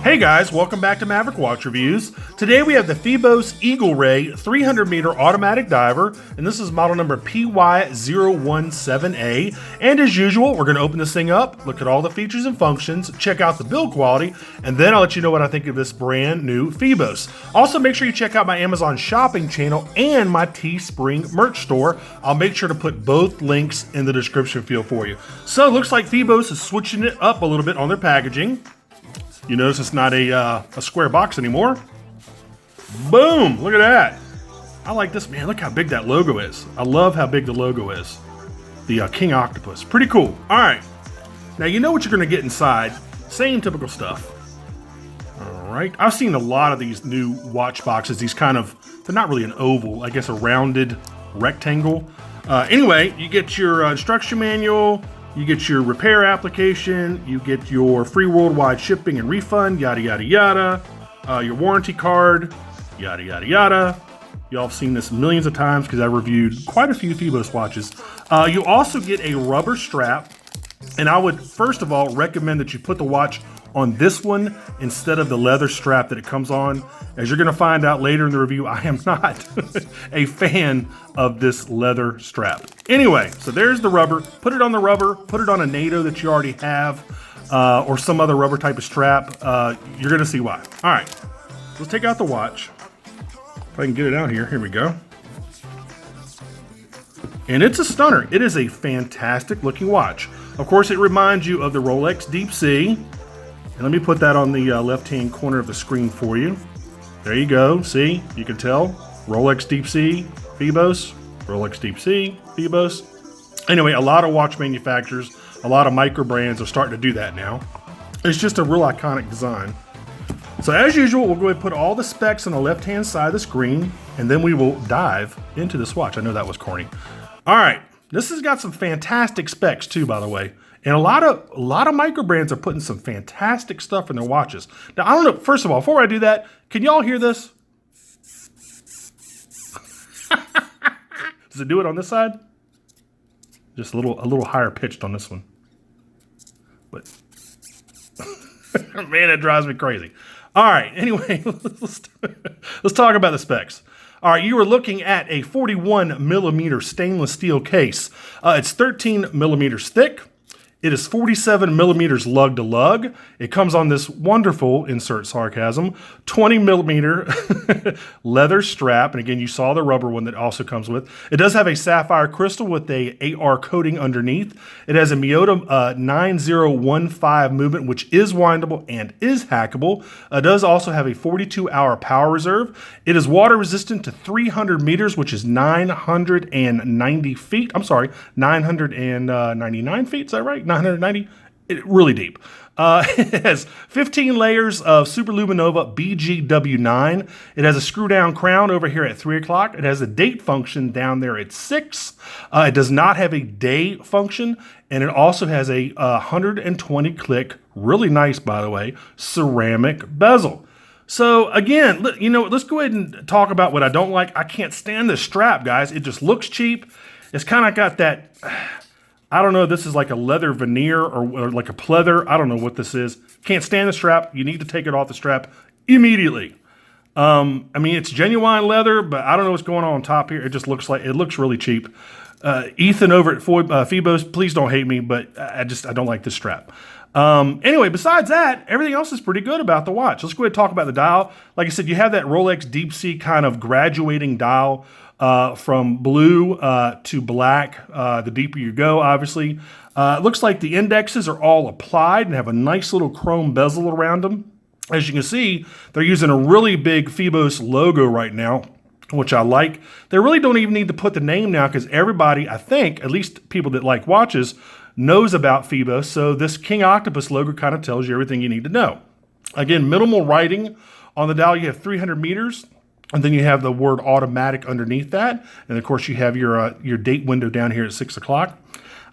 Hey guys, welcome back to Maverick Watch Reviews. Today we have the Phoibos Eagle Ray 300 meter automatic diver, and this is model number PY017A. And as usual, we're going to open this thing up, look at all the features and functions, check out the build quality, and then I'll let you know what I think of this brand new Phoibos. Also, make sure you check out my Amazon shopping channel and my Teespring merch store. I'll make sure to put both links in the description field for you. So it looks like Phoibos is switching it up a little bit on their packaging. You notice it's not a square box anymore. Boom, look at that. I like this, man, look how big that logo is. I love how big the logo is. The King Octopus, pretty cool. All right, now you know what you're gonna get inside. Same typical stuff. All right, I've seen a lot of these new watch boxes, these kind of, they're not really an oval, I guess a rounded rectangle. Anyway, you get your instruction manual, you get your repair application, you get your free worldwide shipping and refund, yada, yada, yada. Your warranty card, yada, yada, yada. Y'all have seen this millions of times because I reviewed quite a few Phoibos watches. You also get a rubber strap, and I would first of all recommend that you put the watch on this one instead of the leather strap that it comes on. As you're gonna find out later in the review, I am not a fan of this leather strap. Anyway, so there's the rubber. Put it on the rubber, put it on a NATO that you already have, or some other rubber type of strap. You're gonna see why. All right, let's take out the watch. If I can get it out here, here we go. And it's a stunner. It is a fantastic looking watch. Of course, it reminds you of the Rolex Deep Sea. And let me put that on the left-hand corner of the screen for you. There you go. See, you can tell. Rolex Deep Sea, Phoibos. Rolex Deep Sea, Phoibos. Anyway, a lot of watch manufacturers, a lot of micro brands are starting to do that now. It's just a real iconic design. So as usual, we'll go ahead and put all the specs on the left-hand side of the screen, and then we will dive into this watch. I know that was corny. All right, this has got some fantastic specs too, by the way. And a lot of micro brands are putting some fantastic stuff in their watches. Now, I don't know, first of all, before I do that, can y'all hear this? Does it do it on this side? Just a little higher pitched on this one. But man, it drives me crazy. All right, anyway, let's talk about the specs. All right, you are looking at a 41 millimeter stainless steel case. It's 13 millimeters thick. It is 47 millimeters lug to lug. It comes on this wonderful, insert sarcasm, 20 millimeter leather strap. And again, you saw the rubber one that also comes with. It does have a sapphire crystal with a AR coating underneath. It has a Miyota 9015 movement, which is windable and is hackable. It does also have a 42-hour power reserve. It is water resistant to 300 meters, which is 990 feet. I'm sorry, 999 feet, is that right? 990, really deep. It has 15 layers of Super Luminova BGW9. It has a screw down crown over here at 3 o'clock. It has a date function down there at 6. It does not have a day function. And it also has a 120 click, really nice, by the way, ceramic bezel. So again, you know, let's go ahead and talk about what I don't like. I can't stand this strap, guys. It just looks cheap. It's kind of got that, I don't know, this is like a leather veneer or like a pleather. I don't know what this is. Can't stand the strap. You need to take it off the strap immediately. I mean, it's genuine leather, but I don't know what's going on top here. It just looks like, it looks really cheap. Ethan over at Phoibos, please don't hate me, but I don't like this strap. Anyway, besides that, everything else is pretty good about the watch. Let's go ahead and talk about the dial. Like I said, you have that Rolex Deep Sea kind of graduating dial. From blue to black, the deeper you go, obviously. It looks like the indexes are all applied and have a nice little chrome bezel around them. As you can see, they're using a really big Phoibos logo right now, which I like. They really don't even need to put the name now because everybody, I think, at least people that like watches, knows about Phoibos. So this King Octopus logo kind of tells you everything you need to know. Again, minimal writing on the dial. You have 300 meters. And then you have the word automatic underneath that. And of course you have your date window down here at 6 o'clock.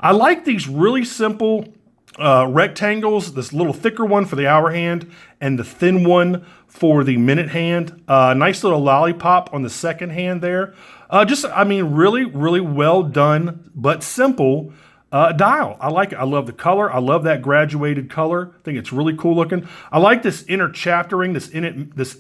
I like these really simple rectangles, this little thicker one for the hour hand and the thin one for the minute hand. Nice little lollipop on the second hand there. I mean, really, really well done, but simple. Dial. I like it. I love the color. I love that graduated color. I think it's really cool looking. I like this inner chaptering, this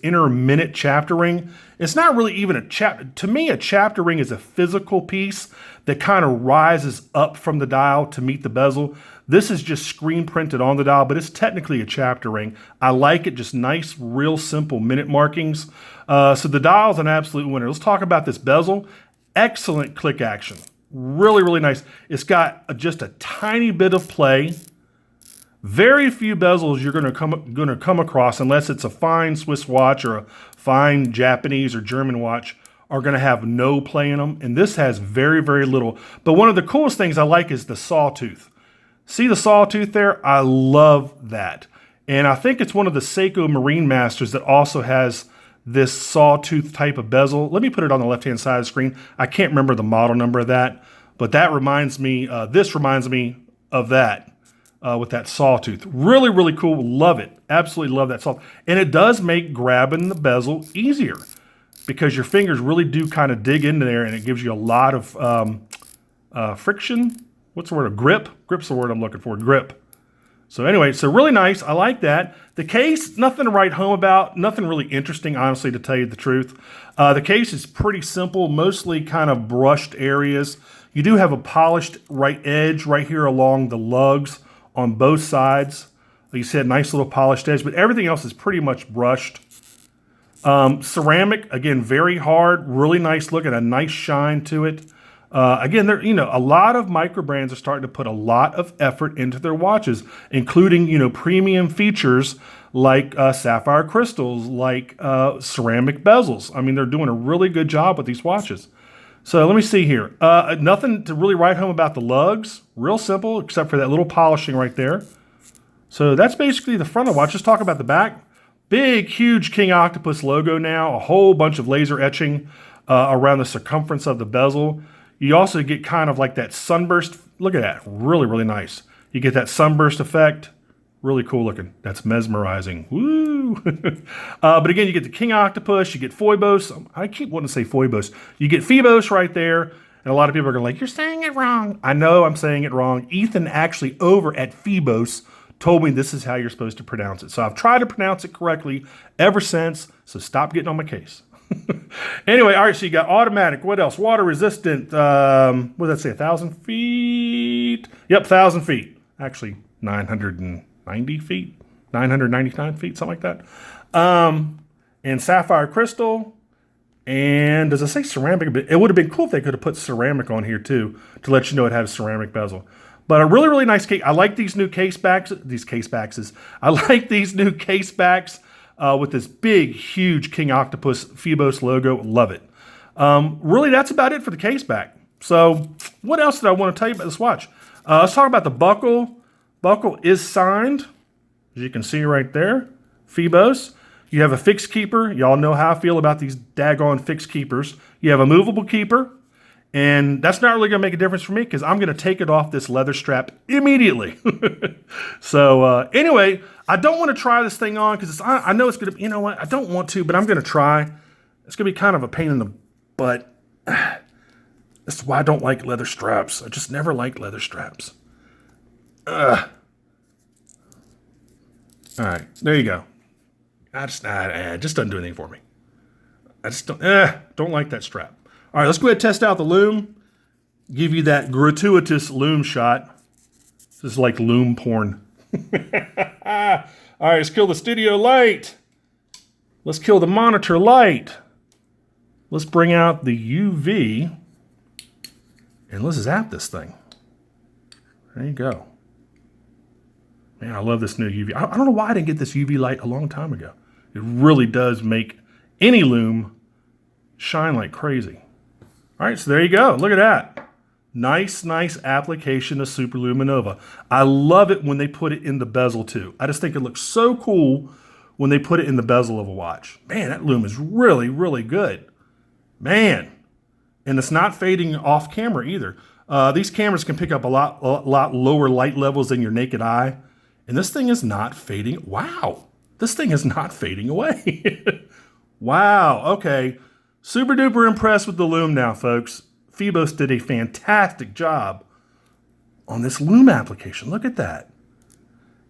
inner minute chaptering. It's not really even a chapter. To me, a chaptering is a physical piece that kind of rises up from the dial to meet the bezel. This is just screen printed on the dial, but it's technically a chapter ring. I like it, just nice, real simple minute markings. So the dial is an absolute winner. Let's talk about this bezel. Excellent click action. Really, really nice. It's got just a tiny bit of play. Very few bezels you're going to come across, unless it's a fine Swiss watch or a fine Japanese or German watch, are going to have no play in them. And this has very, very little. But one of the coolest things I like is the sawtooth. See the sawtooth there? I love that. And I think it's one of the Seiko Marine Masters that also has this sawtooth type of bezel. Let me put it on the left-hand side of the screen. I can't remember the model number of that, but that reminds me, this reminds me of that with that sawtooth. Really, really cool. Love it. Absolutely love that saw. And it does make grabbing the bezel easier because your fingers really do kind of dig into there, and it gives you a lot of friction. What's the word? A grip? Grip's the word I'm looking for. Grip. So anyway, so really nice. I like that. The case, nothing to write home about. Nothing really interesting, honestly, to tell you the truth. The case is pretty simple, mostly kind of brushed areas. You do have a polished right edge right here along the lugs on both sides. Like you said, nice little polished edge, but everything else is pretty much brushed. Ceramic, again, very hard, really nice look and a nice shine to it. Again, a lot of microbrands are starting to put a lot of effort into their watches, including, premium features like sapphire crystals, like ceramic bezels. I mean, they're doing a really good job with these watches. So let me see here. Nothing to really write home about the lugs. Real simple, except for that little polishing right there. So that's basically the front of the watch. Let's talk about the back. Big, huge King Octopus logo now. A whole bunch of laser etching around the circumference of the bezel. You also get kind of like that sunburst. Look at that. Really, really nice. You get that sunburst effect. Really cool looking. That's mesmerizing. Woo! But again, you get the King Octopus. You get Phoibos. I keep wanting to say Phoibos. You get Phoibos right there. And a lot of people are going to like, you're saying it wrong. I know I'm saying it wrong. Ethan actually over at Phoibos told me this is how you're supposed to pronounce it. So I've tried to pronounce it correctly ever since. So stop getting on my case. Anyway, all right, so you got automatic. What else? Water resistant. What did that say? 1,000 feet? Yep, 1,000 feet. Actually, 990 feet. 999 feet, something like that. And sapphire crystal. And does it say ceramic? It would have been cool if they could have put ceramic on here too to let you know it had a ceramic bezel. But a really, really nice case. I like these new case backs. I like these new case backs. With this big, huge King Octopus Phoibos logo. Love it. Really, that's about it for the case back. So what else did I want to tell you about this watch? Let's talk about the buckle. Buckle is signed, as you can see right there. Phoibos. You have a fixed keeper. Y'all know how I feel about these daggone fixed keepers. You have a movable keeper. And that's not really going to make a difference for me because I'm going to take it off this leather strap immediately. So anyway, I don't want to try this thing on because I know it's going to, you know what? I don't want to, but I'm going to try. It's going to be kind of a pain in the butt. That's why I don't like leather straps. I just never liked leather straps. All right, there you go. It just doesn't do anything for me. I just don't like that strap. All right, let's go ahead and test out the Lume. Give you that gratuitous Lume shot. This is like Lume porn. All right, let's kill the studio light. Let's kill the monitor light. Let's bring out the UV. And let's zap this thing. There you go. Man, I love this new UV. I don't know why I didn't get this UV light a long time ago. It really does make any Lume shine like crazy. All right, so there you go. Look at that. Nice, nice application of Superluminova. I love it when they put it in the bezel too. I just think it looks so cool when they put it in the bezel of a watch. Man, that Lume is really, really good. Man. And it's not fading off camera either. These cameras can pick up a lot lower light levels than your naked eye. And this thing is not fading. Wow. This thing is not fading away. Wow. Okay. Super duper impressed with the Lume now, folks. Phoibos did a fantastic job on this Lume application. Look at that.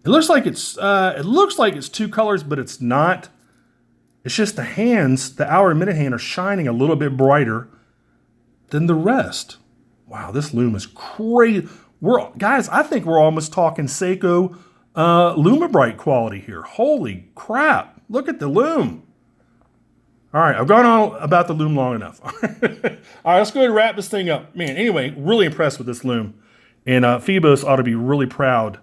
It looks like it's two colors, but it's not. It's just the hands, the hour and minute hand, are shining a little bit brighter than the rest. Wow, this Lume is crazy. Guys, I think we're almost talking Seiko Lume Bright quality here. Holy crap. Look at the Lume. All right, I've gone on about the Lume long enough. All right, let's go ahead and wrap this thing up. Man, anyway, really impressed with this Lume. And Phoibos ought to be really proud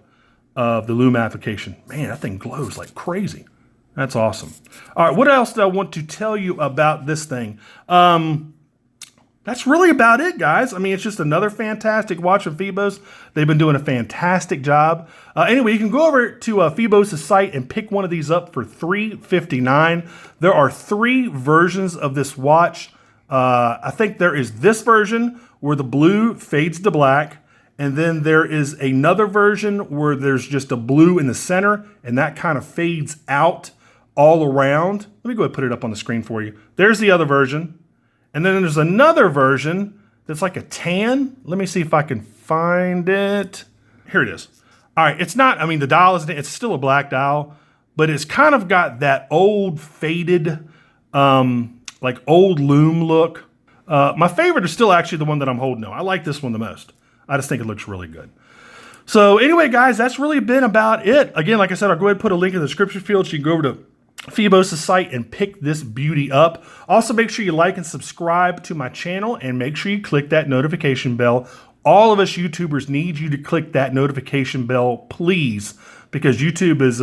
of the Lume application. Man, that thing glows like crazy. That's awesome. All right, what else do I want to tell you about this thing? That's really about it, guys. I mean, it's just another fantastic watch from Phoibos. They've been doing a fantastic job. Anyway, you can go over to Phoibos' site and pick one of these up for $359. There are 3 versions of this watch. I think there is this version where the blue fades to black, and then there is another version where there's just a blue in the center, and that kind of fades out all around. Let me go ahead and put it up on the screen for you. There's the other version. And then there's another version that's like a tan. Let me see if I can find it. Here it is. All right, it's not, I mean, the dial is, it's still a black dial, but it's kind of got that old faded, like old Lume look. My favorite is still actually the one that I'm holding now. I like this one the most. I just think it looks really good. So anyway, guys, that's really been about it. Again, like I said, I'll go ahead and put a link in the description field so you can go over to Phoibos' site and pick this beauty up. Also, make sure you like and subscribe to my channel, and make sure you click that notification bell. All of us YouTubers need you to click that notification bell, please, because YouTube is,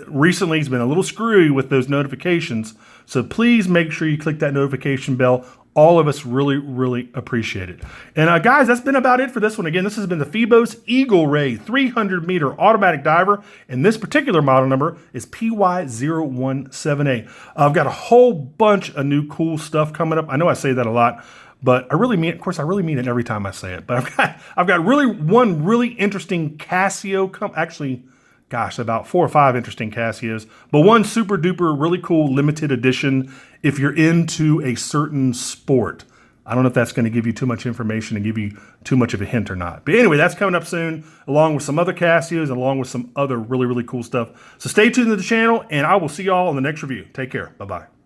recently has been a little screwy with those notifications. So please make sure you click that notification bell. All of us really, really appreciate it. And guys, that's been about it for this one. Again, this has been the Phoibos Eagle Ray 300-meter automatic diver, and this particular model number is PY017A. I've got a whole bunch of new cool stuff coming up. I know I say that a lot, but I really mean it. Of course, I really mean it every time I say it. But I've got one really interesting Casio, actually, gosh, about 4 or 5 interesting Casios, but one super duper really cool limited edition if you're into a certain sport. I don't know if that's going to give you too much information and give you too much of a hint or not. But anyway, that's coming up soon, along with some other Casios and along with some other really, really cool stuff. So stay tuned to the channel, and I will see y'all on the next review. Take care. Bye-bye.